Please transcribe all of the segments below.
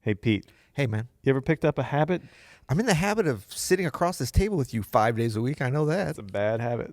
Hey, Pete. Hey, man. You ever picked up a habit? I'm in the habit of sitting across this table with you 5 days a week. I know that. That's a bad habit.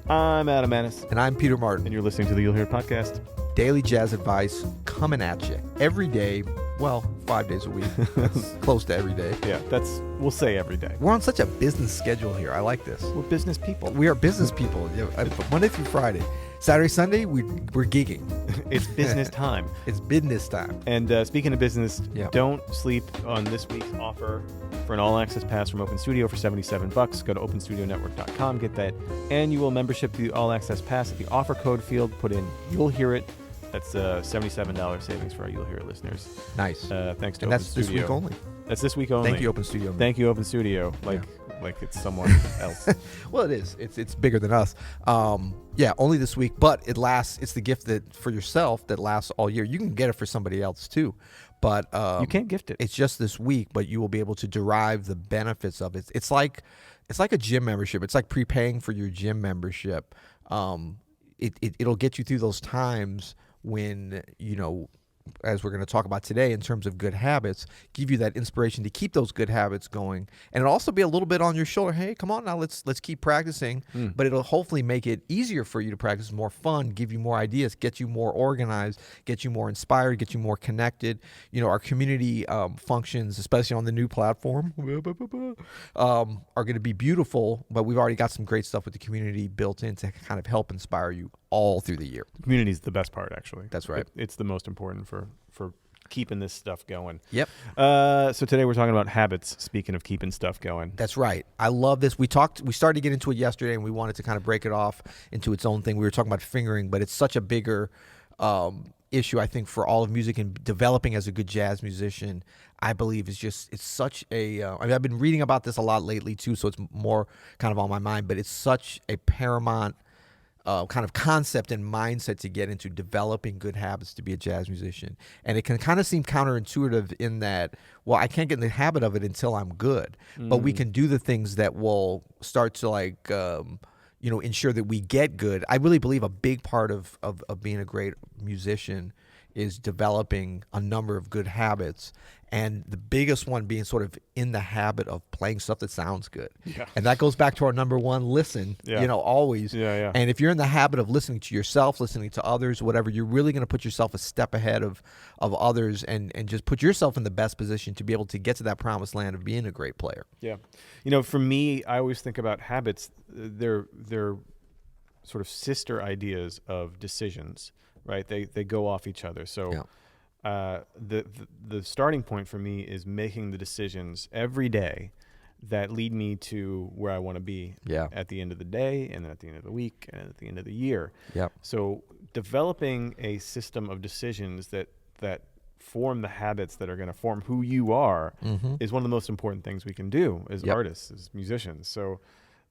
I'm Adam Maness. And I'm Peter Martin. And you're listening to the You'll Hear It podcast. Daily jazz advice coming at you every day. Well, 5 days a week. That's close to every day. Yeah, we'll say every day. We're on such a business schedule here. I like this. We're business people. We are business people. Monday through Friday. Saturday, Sunday, we're gigging. It's business time. It's business time. And speaking of business, Yeah. Don't sleep on this week's offer for an all-access pass from Open Studio for $77. Go to openstudionetwork.com. Get that annual membership to the all-access pass at the offer code field. Put in You'll Hear It. That's $77 savings for our You'll Hear It listeners. Nice. Thanks to And Open that's Studio. this week only. That's this week only. Thank you, Open Studio. Thank you, Open Studio. Like it's someone else. Well, it is. It's bigger than us. Yeah, only this week, but it lasts. It's the gift that for yourself that lasts all year. You can get it for somebody else too, but You can't gift it. it's just this week. But you will be able to derive the benefits of it. It's like a gym membership. It's like prepaying for your gym membership. It'll get you through those times when, as we're going to talk about today in terms of good habits, give you that inspiration to keep those good habits going. And it'll also be a little bit on your shoulder. Hey, come on now, let's keep practicing. But it'll hopefully make it easier for you to practice, more fun, give you more ideas, get you more organized, get you more inspired, get you more connected. Our community functions, especially on the new platform, are going to be beautiful, but we've already got some great stuff with the community built in to kind of help inspire you all through the year. Community is the best part, actually. That's right. It's the most important for keeping this stuff going. Yep. So today we're talking about habits, speaking of keeping stuff going. That's right. I love this. We started to get into it yesterday, and we wanted to kind of break it off into its own thing. We were talking about fingering, but it's such a bigger issue, I think, for all of music, and developing as a good jazz musician, I believe, it's such a, I've been reading about this a lot lately too, so it's more kind of on my mind, but it's such a paramount kind of concept and mindset to get into developing good habits to be a jazz musician. And it can kind of seem counterintuitive in that, well, I can't get in the habit of it until I'm good. But we can do the things that will start to ensure that we get good. I really believe a big part of being a great musician is developing a number of good habits, and the biggest one being sort of in the habit of playing stuff that sounds good. Yeah. And that goes back to our number one, listen, always. Yeah. And if you're in the habit of listening to yourself, listening to others, whatever, you're really going to put yourself a step ahead of others and just put yourself in the best position to be able to get to that promised land of being a great player. Yeah. For me, I always think about habits. They're sort of sister ideas of decisions, right? They go off each other. So the starting point for me is making the decisions every day that lead me to where I want to be at the end of the day, and then at the end of the week, and at the end of the year. Yep. So developing a system of decisions that form the habits that are going to form who you are is one of the most important things we can do as artists, as musicians. So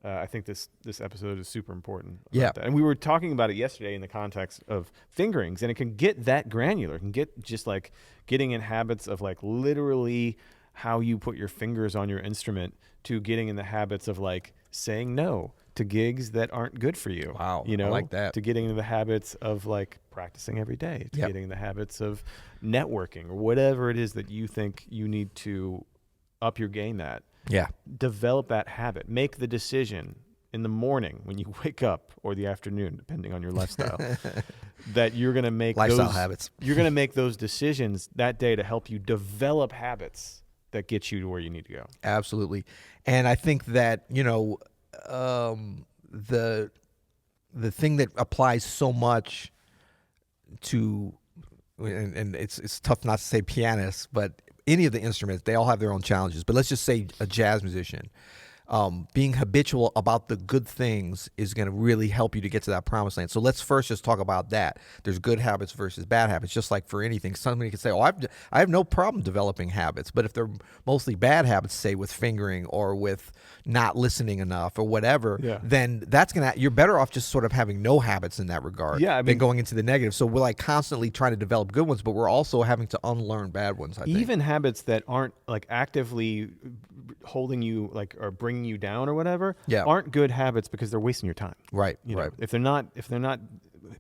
I think this episode is super important. Yeah. And we were talking about it yesterday in the context of fingerings, and it can get that granular. It can get just like getting in habits of like literally how you put your fingers on your instrument, to getting in the habits of like saying no to gigs that aren't good for you. Wow. I like that. To getting into the habits of like practicing every day, to getting in the habits of networking or whatever it is that you think you need to up your game at. Yeah. Develop that habit. Make the decision in the morning when you wake up, or the afternoon, depending on your lifestyle, that you're going to make lifestyle habits. You're going to make those decisions that day to help you develop habits that get you to where you need to go. Absolutely. And I think that, the thing that applies so much to, and it's tough not to say pianists, but any of the instruments, they all have their own challenges. But let's just say a jazz musician. being habitual about the good things is going to really help you to get to that promised land. So let's first just talk about that. There's good habits versus bad habits, just like for anything. Somebody can say, oh, I have no problem developing habits. But if they're mostly bad habits, say with fingering or with not listening enough or whatever, then you're better off just sort of having no habits in that regard than going into the negative. So we're like constantly trying to develop good ones, but we're also having to unlearn bad ones, I think. Even habits that aren't like actively holding you like or bringing you down or whatever aren't good habits because they're wasting your time. Right. You know, if they're not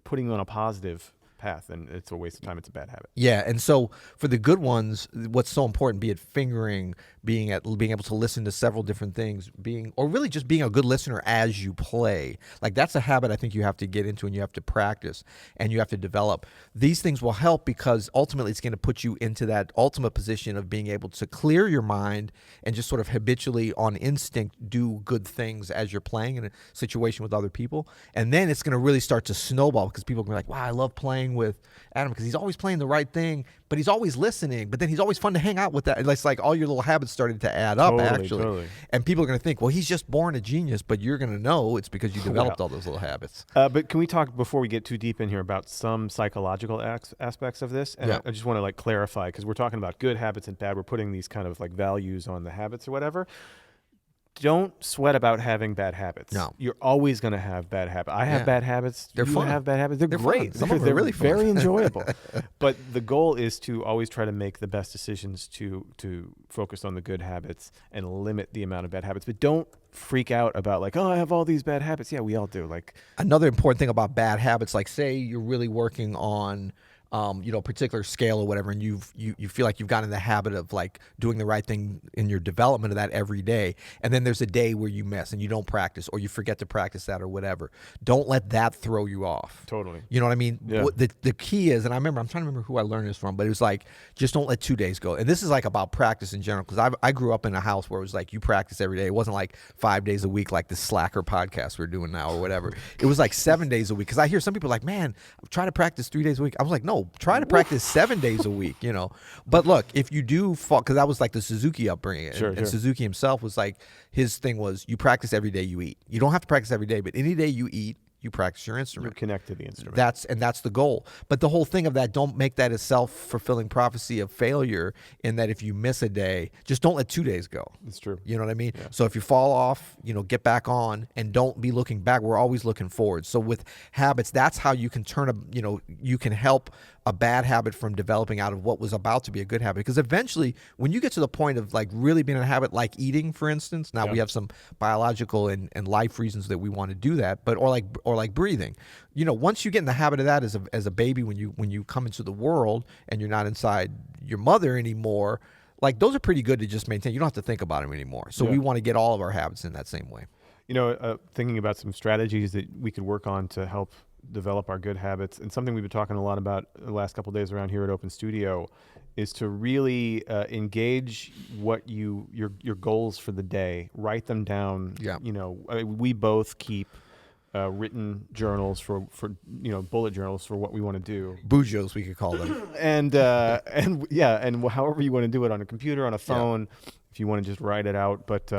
putting you on a positive path, then it's a waste of time. It's a bad habit. Yeah, and so for the good ones, what's so important, be it fingering, being able to listen to several different things, or really just being a good listener as you play. Like that's a habit I think you have to get into and you have to practice and you have to develop. These things will help because ultimately it's going to put you into that ultimate position of being able to clear your mind and just sort of habitually on instinct do good things as you're playing in a situation with other people. And then it's going to really start to snowball because people are going to be like, wow, I love playing with Adam because he's always playing the right thing, but he's always listening, but then he's always fun to hang out with. That it's like all your little habits started to add up actually. And people are going to think, well, he's just born a genius, but you're going to know it's because you developed all those little habits. But can we talk before we get too deep in here about some psychological aspects of this? And I just want to like clarify because we're talking about good habits and bad. We're putting these kind of like values on the habits or whatever. Don't sweat about having bad habits. No. You're always going to have bad habits. I have bad habits. They're fun. You have bad habits. They're great. Some of them are really fun. Very enjoyable. But the goal is to always try to make the best decisions to focus on the good habits and limit the amount of bad habits. But don't freak out about like, oh, I have all these bad habits. Yeah, we all do. Like another important thing about bad habits, like say you're really working on a particular scale or whatever, and you feel like you've gotten in the habit of like doing the right thing in your development of that every day, and then there's a day where you miss and you don't practice or you forget to practice that or whatever. Don't let that throw you off. Totally. You know what I mean? Yeah. The key is, and I'm trying to remember who I learned this from, but it was like, just don't let 2 days go. And this is like about practice in general, because I grew up in a house where it was like you practice every day. It wasn't like 5 days a week like this slacker podcast we're doing now or whatever. It was like 7 days a week, because I hear some people like, man, try to practice 3 days a week. I was like, no, try to practice 7 days a week, you know. But look, if you do fall, because that was like the Suzuki upbringing, and Suzuki himself was like, his thing was, you practice every day you eat. You don't have to practice every day, but any day you eat, you practice your instrument. You connect to the instrument. That's the goal. But the whole thing of that, don't make that a self-fulfilling prophecy of failure, in that if you miss a day, just don't let 2 days go. It's true. You know what I mean? Yeah. So if you fall off, get back on, and don't be looking back. We're always looking forward. So with habits, that's how you can you can help a bad habit from developing out of what was about to be a good habit. Because eventually, when you get to the point of like really being in a habit, like eating, for instance, now we have some biological and life reasons that we want to do that, but or like breathing. Once you get in the habit of that as a baby, when you come into the world and you're not inside your mother anymore, like those are pretty good to just maintain. You don't have to think about them anymore. So we want to get all of our habits in that same way. Thinking about some strategies that we could work on to help develop our good habits, and something we've been talking a lot about the last couple of days around here at Open Studio, is to really engage what your goals for the day. Write them down. Yeah. We both keep written journals for bullet journals for what we want to do. Bujos, we could call them. and however you want to do it, on a computer, on a phone, if you want to just write it out. But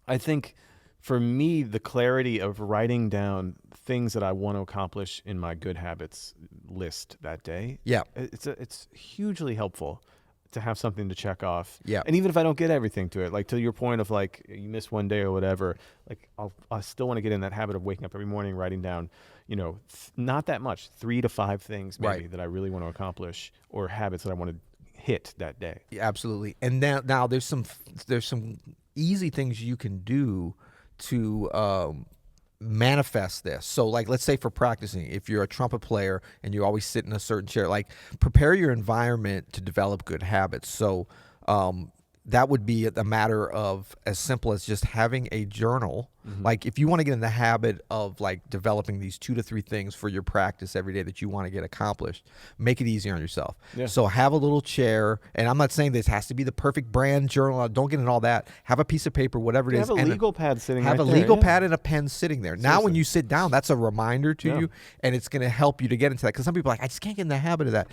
I think for me, the clarity of writing down things that I want to accomplish in my good habits list that day, it's hugely helpful to have something to check off. Yeah. And even if I don't get everything to it, like to your point of like you miss one day or whatever, like I still want to get in that habit of waking up every morning, writing down, not that much, 3 to 5 things maybe that I really want to accomplish, or habits that I want to hit that day. Yeah, absolutely. And now there's some easy things you can do to manifest this. So like, let's say for practicing, if you're a trumpet player and you always sit in a certain chair, like prepare your environment to develop good habits. So that would be a matter of as simple as just having a journal. Mm-hmm. Like if you want to get in the habit of like developing these 2 to 3 things for your practice every day that you want to get accomplished, make it easier on yourself. Yeah. So have a little chair, and I'm not saying this has to be the perfect brand journal. Don't get in all that. Have a piece of paper, whatever it is. Have a legal pad sitting there. Have a legal pad and a pen sitting there. Seriously. Now when you sit down, that's a reminder to you, and it's going to help you to get into that. Because some people are like, I just can't get in the habit of that.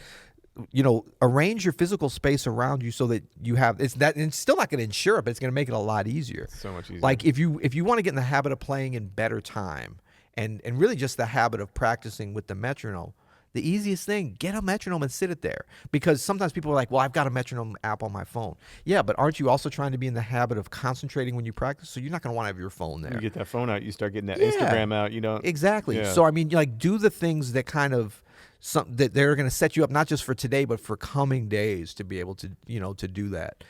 arrange your physical space around you so that you have it's still not going to ensure it, but it's going to make it a lot easier. So much easier. Like if you want to get in the habit of playing in better time and really just the habit of practicing with the metronome, the easiest thing, get a metronome and sit it there. Because sometimes people are like, well, I've got a metronome app on my phone. Yeah, but aren't you also trying to be in the habit of concentrating when you practice? So you're not going to want to have your phone there. You get that phone out, you start getting that Instagram out. You don't exactly. Yeah. So I mean, like, do the things that kind of that they're going to set you up not just for today, but for coming days to be able to to do that.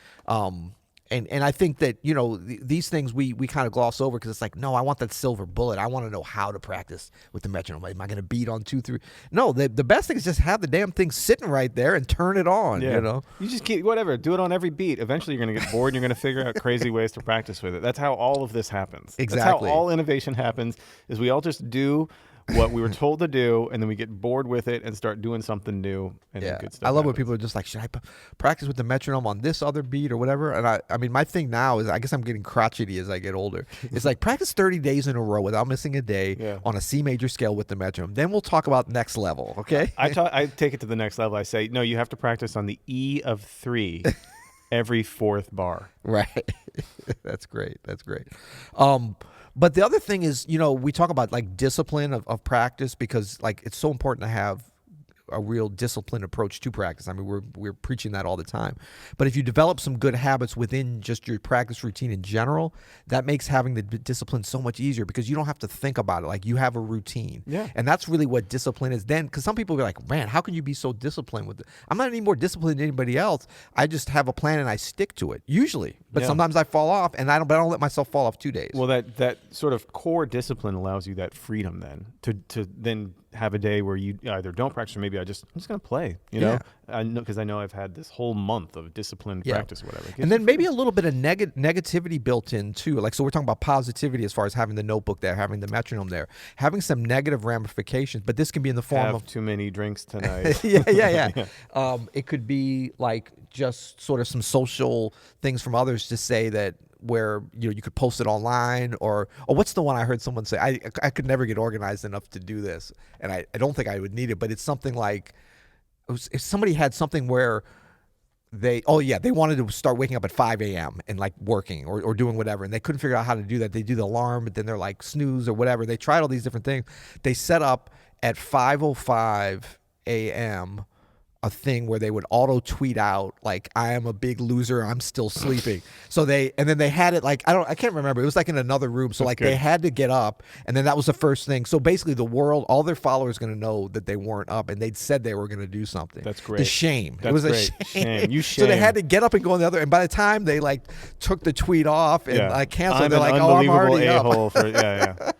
And I think that, these things we kind of gloss over because it's like, no, I want that silver bullet. I want to know how to practice with the metronome. Am I going to beat on 2, 3? No, the best thing is just have the damn thing sitting right there and turn it on, You just keep, whatever, do it on every beat. Eventually you're going to get bored and you're going to figure out crazy ways to practice with it. That's how all of this happens. Exactly. That's how all innovation happens, is we all just do what we were told to do, and then we get bored with it and start doing something new, and then good stuff I love happens. when people are just like, should I practice with the metronome on this other beat or whatever? And I mean, my thing now is, I guess I'm getting crotchety as I get older. It's like, practice 30 days in a row without missing a day on a C major scale with the metronome. Then we'll talk about next level, okay? I take it to the next level. I say, no, you have to practice on the E of 3 every 4th bar. Right. That's great. But the other thing is, we talk about like discipline of practice, because like it's so important to have a real disciplined approach to practice. I mean, we're preaching that all the time. But if you develop some good habits within just your practice routine in general, that makes having the discipline so much easier, because you don't have to think about it. Like, you have a routine. Yeah. And that's really what discipline is then. Because some people be like, man, how can you be so disciplined with it? I'm not any more disciplined than anybody else. I just have a plan and I stick to it, usually. But sometimes I fall off, and I don't let myself fall off 2 days. Well, that sort of core discipline allows you that freedom then to then have a day where you either don't practice, or maybe I'm just going to play, I know, because I know I've had this whole month of disciplined practice or whatever. And then maybe a little bit of negativity built in too. Like, so we're talking about positivity as far as having the notebook there, having the metronome there, having some negative ramifications, but this can be in the form of too many drinks tonight. yeah. It could be like just sort of some social things from others to say that, where you could post it online, or what's the one I heard someone say? I could never get organized enough to do this, and I don't think I would need it, but it's something like, if somebody had something where they wanted to start waking up at 5 a.m. and like working or doing whatever, and they couldn't figure out how to do that. They do the alarm, but then they're like snooze or whatever. They tried all these different things. They set up at 5:05 a.m. a thing where they would auto tweet out like, I am a big loser, I'm still sleeping. So then they had it like, I can't remember. It was like in another room. So like they had to get up, and then that was the first thing. So basically the world, all their followers going to know that they weren't up, and they'd said they were going to do something. That's great. The shame. That's it was great. a shame. You shame. So they had to get up and go on the other, and by the time they like took the tweet off and like canceled, they're like, oh, I'm already up.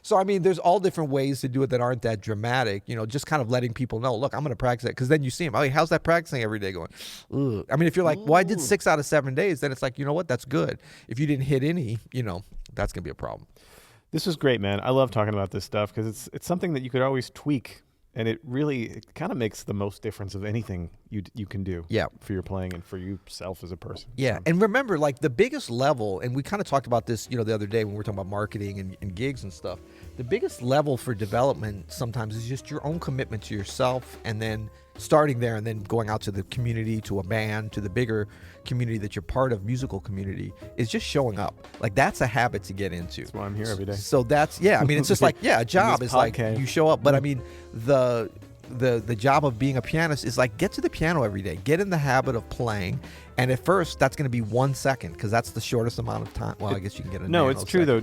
So, I mean, there's all different ways to do it that aren't that dramatic, just kind of letting people know, look, I'm going to practice it. Because then you see them, oh, how's that practicing every day going? Ugh. I mean, if you're like, well, I did 6 out of 7 days, then it's like, you know what, that's good. If you didn't hit any, that's going to be a problem. This was great, man. I love talking about this stuff because it's something that you could always tweak. And it kind of makes the most difference of anything you can do for your playing and for yourself as a person. Yeah, and remember, like, the biggest level, and we kind of talked about this, the other day when we were talking about marketing and gigs and stuff, the biggest level for development sometimes is just your own commitment to yourself, and then starting there and then going out to the community, to a band, to the bigger community that you're part of, musical community, is just showing up. Like, that's a habit to get into. That's why I'm here every day. So that's, I mean, it's just like, a job is like you show up. But I mean, the job of being a pianist is like, get to the piano every day. Get in the habit of playing. And at first, that's going to be 1 second, because that's the shortest amount of time. Well, I guess you can get a No, it's true, though.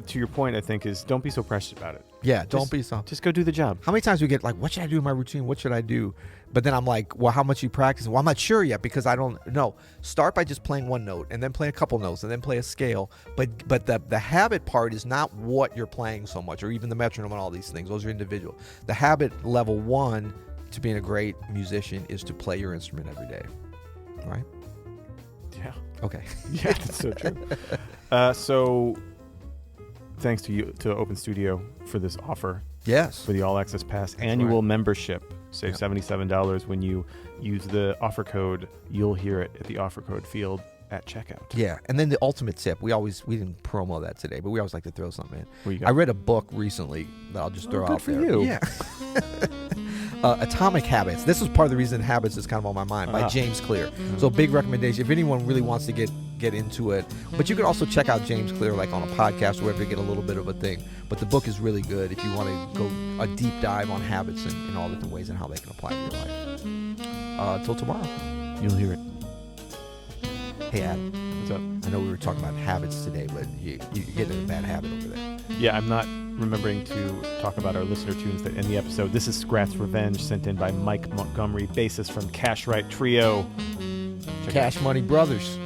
To your point, I think, is don't be so precious about it. Yeah, don't be so. Just go do the job. How many times we get like, what should I do in my routine? What should I do? But then I'm like, well, how much you practice? Well, I'm not sure yet, because I don't know. Start by just playing one note, and then play a couple notes, and then play a scale. But the habit part is not what you're playing so much, or even the metronome and all these things. Those are individual. The habit level 1 to being a great musician is to play your instrument every day. All right? Yeah. Okay. Yeah, that's so true. So thanks to Open Studio for this offer. Yes. For the All Access Pass annual membership. Save $77 when you use the offer code. You'll hear it at the offer code field at checkout. Yeah, and then the ultimate tip. We didn't promo that today, but we always like to throw something in. What you got? I read a book recently that I'll just throw out there. Good for you. Yeah. Atomic Habits. This was part of the reason Habits is kind of on my mind, by James Clear. So big recommendation if anyone really wants to get into it. But you can also check out James Clear like on a podcast or wherever to get a little bit of a thing. But the book is really good if you want to go a deep dive on habits in all different ways and how they can apply to your life. Till tomorrow. You'll hear it. Hey, Adam. What's up? I know we were talking about habits today, but you're getting a bad habit over there. Yeah, I'm not remembering to talk about our listener tunes that in the episode. This is Scrat's Revenge, sent in by Mike Montgomery, bassist from Kash Wright Trio. Cash Money Brothers.